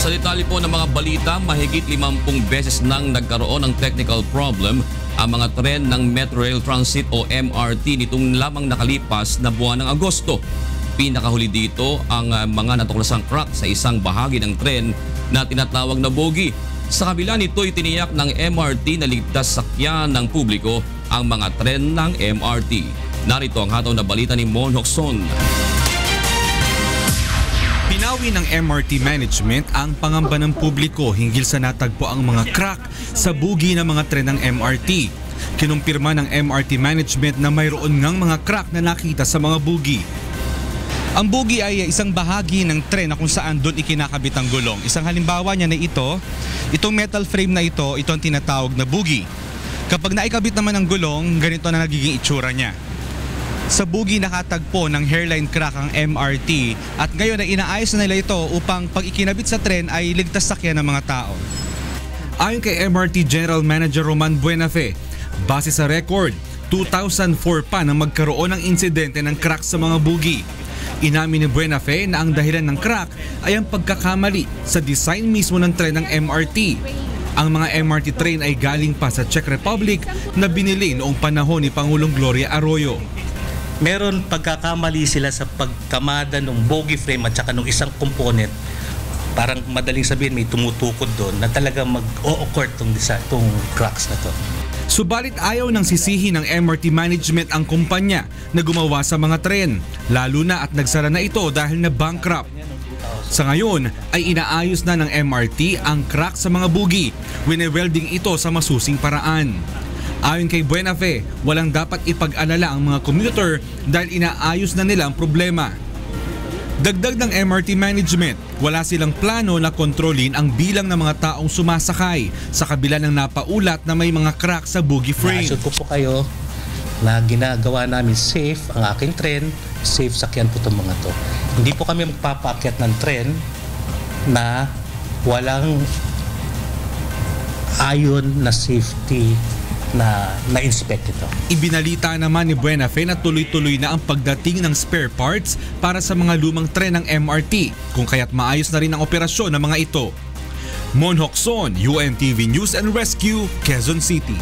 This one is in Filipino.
Sa detalye po ng mga balita, mahigit 50 beses nang nagkaroon ng technical problem ang mga tren ng Metro Rail Transit o MRT nitong lamang nakalipas na buwan ng Agosto. Pinakahuli dito ang mga natuklasang crack sa isang bahagi ng tren na tinatawag na bogie. Sa kabila nito, itiniyak ng MRT na ligtas sakyan ng publiko ang mga tren ng MRT. Narito ang hataw na balita ni Mon Hocson. Pinawi ng MRT management ang pangamba ng publiko hinggil sa natagpo ang mga crack sa bugi ng mga tren ng MRT. Kinumpirma ng MRT management na mayroon ngang mga crack na nakita sa mga bugi. Ang bugi ay isang bahagi ng tren na kung saan doon ikinakabit ang gulong. Isang halimbawa niya na itong metal frame na ito ang tinatawag na bugi. Kapag naikabit naman ang gulong, ganito na nagiging itsura niya. Sa bugi nakatagpo ng hairline crack ang MRT at ngayon ay inaayos na nila ito upang pag ikinabit sa tren ay ligtas sakyan ng mga tao. Ayon kay MRT General Manager Roman Buenafe, base sa record, 2004 pa nang magkaroon ng insidente ng crack sa mga bugi. Inamin ni Buenafe na ang dahilan ng crack ay ang pagkakamali sa design mismo ng tren ng MRT. Ang mga MRT train ay galing pa sa Czech Republic na binili noong panahon ni Pangulong Gloria Arroyo. Meron pagkakamali sila sa pagkamada ng bogie frame at saka ng isang component. Parang madaling sabihin may tumutukod doon na talaga mag-o-occur tong cracks na to. Subalit ayaw ng sisihin ng MRT management ang kumpanya na gumawa sa mga tren, lalo na at nagsara na ito dahil na bankrupt. Sa ngayon ay inaayos na ng MRT ang crack sa mga bugi, wine-welding ito sa masusing paraan. Ayon kay Buenafe, walang dapat ipag-alala ang mga commuter dahil inaayos na nila ang problema. Dagdag ng MRT management, wala silang plano na kontrolin ang bilang ng mga taong sumasakay sa kabila ng napaulat na may mga crack sa bogie frame. Na-assure ko po kayo na ginagawa namin safe ang aking tren, safe sakyan po itong mga to. Hindi po kami magpapaakyat ng tren na walang ayon na safety na-inspect ito. Ibinalita naman ni Buenafe na tuloy-tuloy na ang pagdating ng spare parts para sa mga lumang tren ng MRT, kung kaya't maayos na rin ang operasyon ng mga ito. Mon Hocson, UNTV News and Rescue, Quezon City.